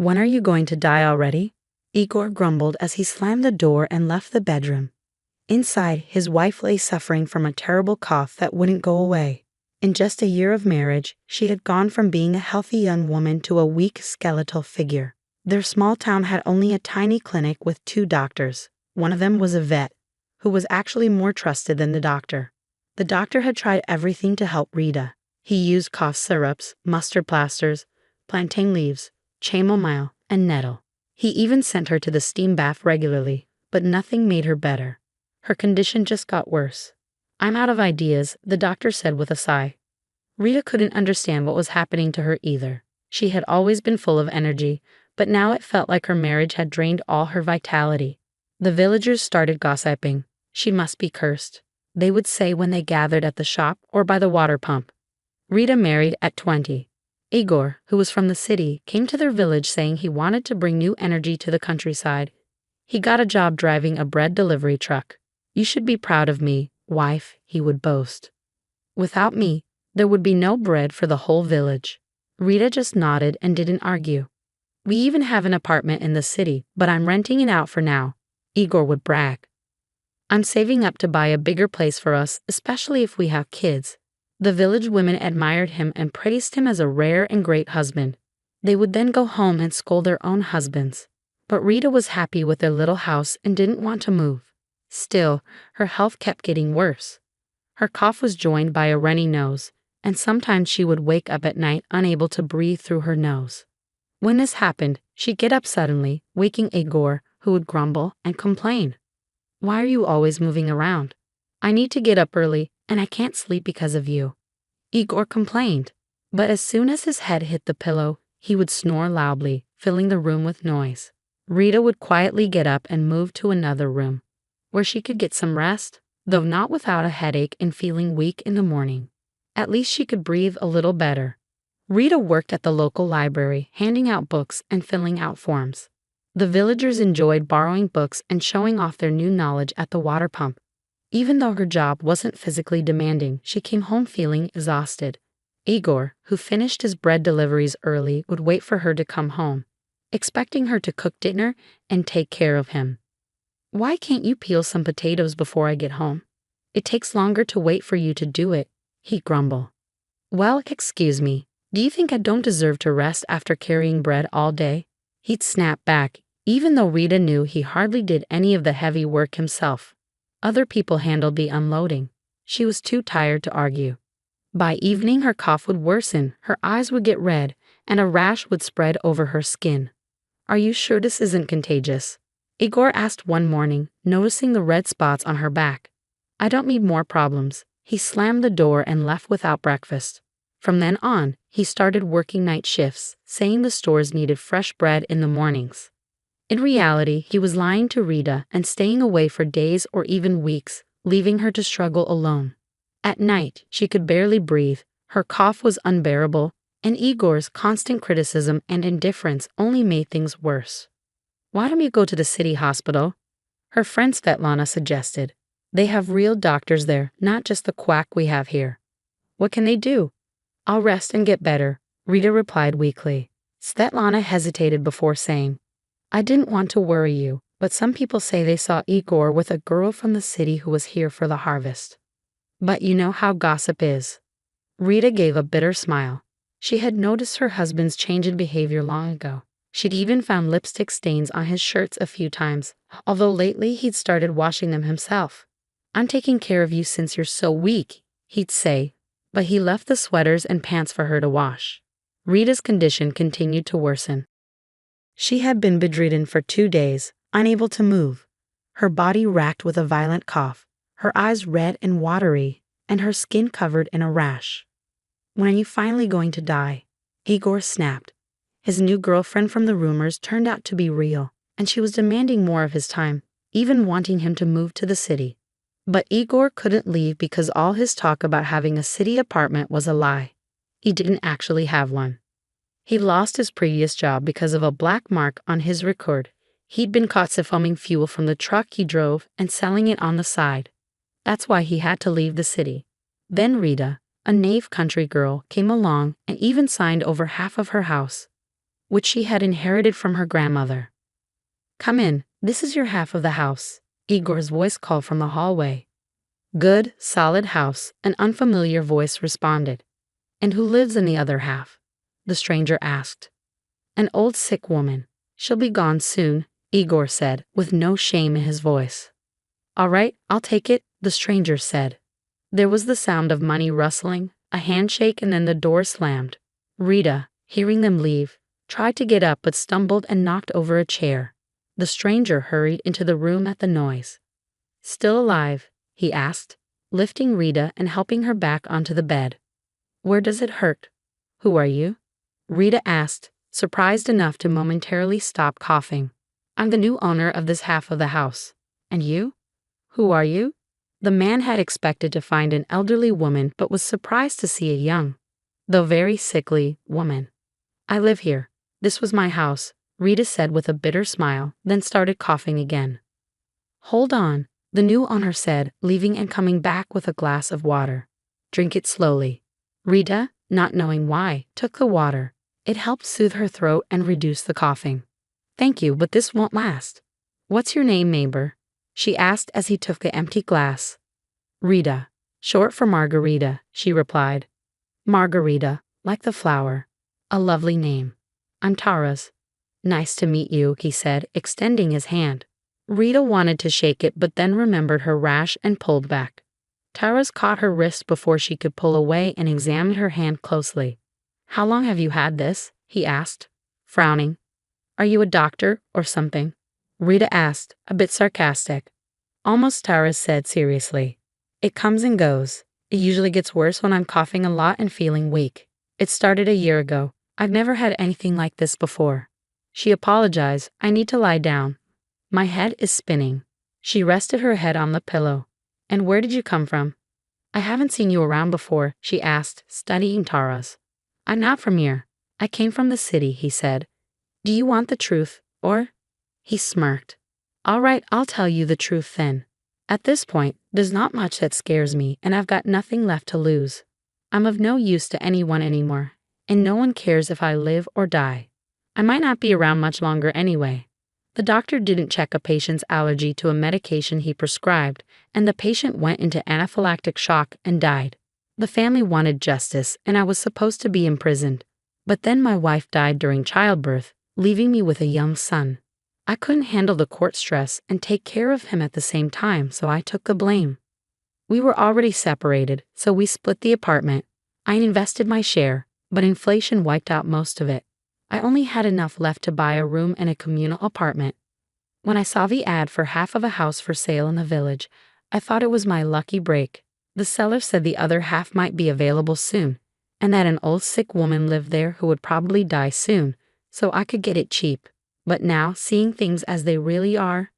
When are you going to die already? Igor grumbled as he slammed the door and left the bedroom. Inside, his wife lay suffering from a terrible cough that wouldn't go away. In just a year of marriage, she had gone from being a healthy young woman to a weak, skeletal figure. Their small town had only a tiny clinic with 2 doctors. One of them was a vet, who was actually more trusted than the doctor. The doctor had tried everything to help Rita. He used cough syrups, mustard plasters, plantain leaves, chamomile, and nettle. He even sent her to the steam bath regularly, but nothing made her better. Her condition just got worse. "I'm out of ideas," the doctor said with a sigh. Rita couldn't understand what was happening to her either. She had always been full of energy, but now it felt like her marriage had drained all her vitality. The villagers started gossiping. She must be cursed, they would say when they gathered at the shop or by the water pump. Rita married at 20. Igor, who was from the city, came to their village saying he wanted to bring new energy to the countryside. He got a job driving a bread delivery truck. "You should be proud of me, wife," he would boast. "Without me, there would be no bread for the whole village." Rita just nodded and didn't argue. "We even have an apartment in the city, but I'm renting it out for now," Igor would brag. "I'm saving up to buy a bigger place for us, especially if we have kids." The village women admired him and praised him as a rare and great husband. They would then go home and scold their own husbands. But Rita was happy with their little house and didn't want to move. Still, her health kept getting worse. Her cough was joined by a runny nose, and sometimes she would wake up at night unable to breathe through her nose. When this happened, she'd get up suddenly, waking Igor, who would grumble and complain. "Why are you always moving around? I need to get up early, and I can't sleep because of you," Igor complained. But as soon as his head hit the pillow, he would snore loudly, filling the room with noise. Rita would quietly get up and move to another room, where she could get some rest, though not without a headache and feeling weak in the morning. At least she could breathe a little better. Rita worked at the local library, handing out books and filling out forms. The villagers enjoyed borrowing books and showing off their new knowledge at the water pump. Even though her job wasn't physically demanding, she came home feeling exhausted. Igor, who finished his bread deliveries early, would wait for her to come home, expecting her to cook dinner and take care of him. "Why can't you peel some potatoes before I get home? It takes longer to wait for you to do it," he'd grumble. "Well, excuse me, do you think I don't deserve to rest after carrying bread all day?" He'd snap back, even though Rita knew he hardly did any of the heavy work himself. Other people handled the unloading. She was too tired to argue. By evening, her cough would worsen, her eyes would get red, and a rash would spread over her skin. "Are you sure this isn't contagious?" Igor asked one morning, noticing the red spots on her back. "I don't need more problems." He slammed the door and left without breakfast. From then on, he started working night shifts, saying the stores needed fresh bread in the mornings. In reality, he was lying to Rita and staying away for days or even weeks, leaving her to struggle alone. At night, she could barely breathe, her cough was unbearable, and Igor's constant criticism and indifference only made things worse. "Why don't you go to the city hospital?" her friend Svetlana suggested. "They have real doctors there, not just the quack we have here." "What can they do?" "I'll rest and get better," Rita replied weakly. Svetlana hesitated before saying, "I didn't want to worry you, but some people say they saw Igor with a girl from the city who was here for the harvest. But you know how gossip is." Rita gave a bitter smile. She had noticed her husband's change in behavior long ago. She'd even found lipstick stains on his shirts a few times, although lately he'd started washing them himself. "I'm taking care of you since you're so weak," he'd say, but he left the sweaters and pants for her to wash. Rita's condition continued to worsen. She had been bedridden for 2 days, unable to move, her body racked with a violent cough, her eyes red and watery, and her skin covered in a rash. "When are you finally going to die?" Igor snapped. His new girlfriend from the rumors turned out to be real, and she was demanding more of his time, even wanting him to move to the city. But Igor couldn't leave because all his talk about having a city apartment was a lie. He didn't actually have one. He lost his previous job because of a black mark on his record. He'd been caught siphonning fuel from the truck he drove and selling it on the side. That's why he had to leave the city. Then Rita, a naive country girl, came along and even signed over half of her house. which she had inherited from her grandmother. "Come in, this is your half of the house," Igor's voice called from the hallway. "Good, solid house," an unfamiliar voice responded. "And who lives in the other half?" the stranger asked. "An old sick woman. She'll be gone soon," Igor said, with no shame in his voice. "All right, I'll take it," the stranger said. There was the sound of money rustling, a handshake, and then the door slammed. Rita, hearing them leave, tried to get up but stumbled and knocked over a chair. The stranger hurried into the room at the noise. "Still alive?" he asked, lifting Rita and helping her back onto the bed. "Where does it hurt?" "Who are you?" Rita asked, surprised enough to momentarily stop coughing. "I'm the new owner of this half of the house." "And you?" "Who are you?" The man had expected to find an elderly woman but was surprised to see a young, though very sickly, woman. "I live here. This was my house," Rita said with a bitter smile, then started coughing again. "Hold on," the new owner said, leaving and coming back with a glass of water. "Drink it slowly." Rita, not knowing why, took the water. It helped soothe her throat and reduce the coughing. "Thank you, but this won't last." "What's your name, neighbor?" she asked as he took the empty glass. "Rita, short for Margarita," she replied. "Margarita, like the flower. A lovely name. I'm Taras." "Nice to meet you," he said, extending his hand. Rita wanted to shake it but then remembered her rash and pulled back. Taras caught her wrist before she could pull away and examined her hand closely. "How long have you had this?" he asked, frowning. "Are you a doctor or something?" Rita asked, a bit sarcastic. "Almost," Taras said seriously. "It comes and goes. It usually gets worse when I'm coughing a lot and feeling weak. It started a year ago. I've never had anything like this before." She apologized. "I need to lie down. My head is spinning." She rested her head on the pillow. "And where did you come from?" "I haven't seen you around before," she asked, studying Taras. "I'm not from here. I came from the city," he said. "Do you want the truth, or?" He smirked. "All right, I'll tell you the truth then. At this point, there's not much that scares me, and I've got nothing left to lose. I'm of no use to anyone anymore, and no one cares if I live or die. I might not be around much longer anyway." The doctor didn't check a patient's allergy to a medication he prescribed, and the patient went into anaphylactic shock and died. The family wanted justice, and I was supposed to be imprisoned. But then my wife died during childbirth, leaving me with a young son. I couldn't handle the court stress and take care of him at the same time, so I took the blame. We were already separated, so we split the apartment. I invested my share, but inflation wiped out most of it. I only had enough left to buy a room in a communal apartment. When I saw the ad for half of a house for sale in the village, I thought it was my lucky break. The seller said the other half might be available soon, and that an old sick woman lived there who would probably die soon, so I could get it cheap. But now, seeing things as they really are...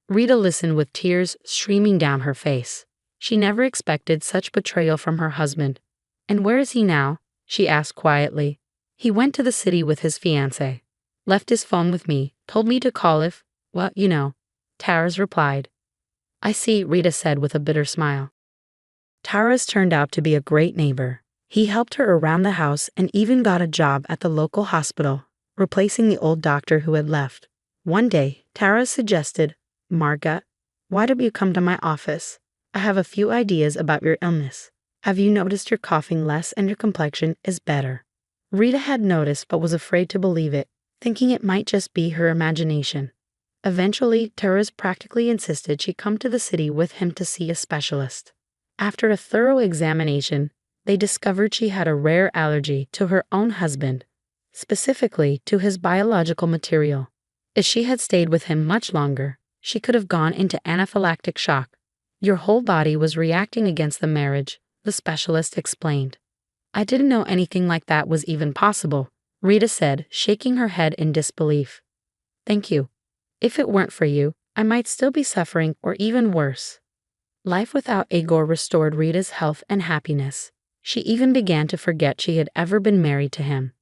Rita listened with tears streaming down her face. She never expected such betrayal from her husband. "And where is he now?" she asked quietly. "He went to the city with his fiancée. Left his phone with me, told me to call if, well, you know," Taras replied. "I see," Rita said with a bitter smile. Taras turned out to be a great neighbor. He helped her around the house and even got a job at the local hospital, replacing the old doctor who had left. One day, Taras suggested, "Marga, why don't you come to my office? I have a few ideas about your illness. Have you noticed you're coughing less and your complexion is better?" Rita had noticed but was afraid to believe it, thinking it might just be her imagination. Eventually, Taras practically insisted she come to the city with him to see a specialist. After a thorough examination, they discovered she had a rare allergy to her own husband, specifically to his biological material. If she had stayed with him much longer, she could have gone into anaphylactic shock. "Your whole body was reacting against the marriage," the specialist explained. "I didn't know anything like that was even possible," Rita said, shaking her head in disbelief. "Thank you. If it weren't for you, I might still be suffering or even worse." Life without Igor restored Rita's health and happiness. She even began to forget she had ever been married to him.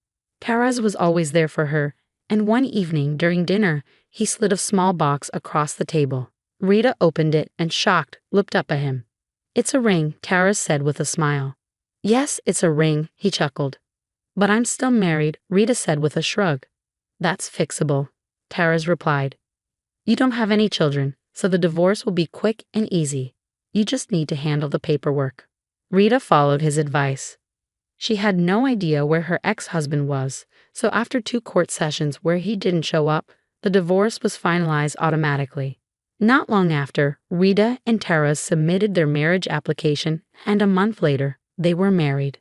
Taras was always there for her, and one evening during dinner, he slid a small box across the table. Rita opened it and, shocked, looked up at him. "It's a ring," Taras said with a smile. "Yes, it's a ring," he chuckled. "But I'm still married," Rita said with a shrug. That's fixable, Tara's replied. You don't have any children, so the divorce will be quick and easy. You just need to handle the paperwork. Rita followed his advice. She had no idea where her ex-husband was, so after 2 court sessions where he didn't show up, the divorce was finalized automatically. Not long after, Rita and Tara submitted their marriage application, and a month later, they were married.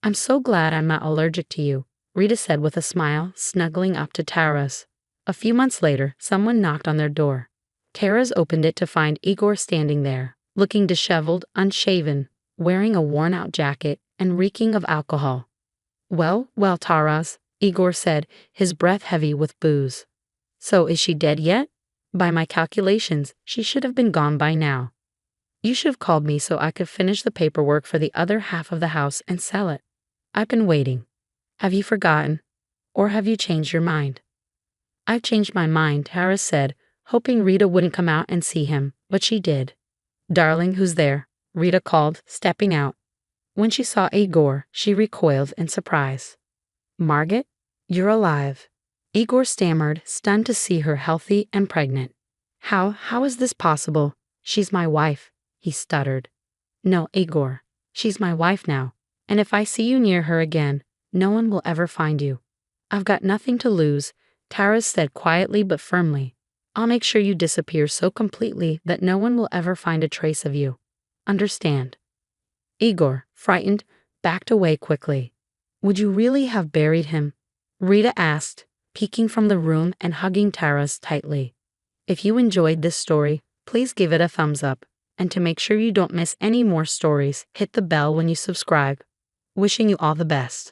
I'm so glad I'm not allergic to you, Rita said with a smile, snuggling up to Tara's. A few months later, someone knocked on their door. Tara's opened it to find Igor standing there, looking disheveled, unshaven, wearing a worn-out jacket, and reeking of alcohol. Well, Taras, Igor said, his breath heavy with booze. So is she dead yet? By my calculations, she should have been gone by now. You should have called me so I could finish the paperwork for the other half of the house and sell it. I've been waiting. Have you forgotten? Or have you changed your mind? I've changed my mind, Taras said, hoping Rita wouldn't come out and see him, but she did. Darling, who's there? Rita called, stepping out. When she saw Igor, she recoiled in surprise. Margaret, you're alive. Igor stammered, stunned to see her healthy and pregnant. How is this possible? She's my wife, he stuttered. No, Igor, she's my wife now, and if I see you near her again, no one will ever find you. I've got nothing to lose, Taras said quietly but firmly. I'll make sure you disappear so completely that no one will ever find a trace of you. Understand? Igor, frightened, backed away quickly. Would you really have buried him? Rita asked, peeking from the room and hugging Taras tightly. If you enjoyed this story, please give it a thumbs up, and to make sure you don't miss any more stories, hit the bell when you subscribe. Wishing you all the best.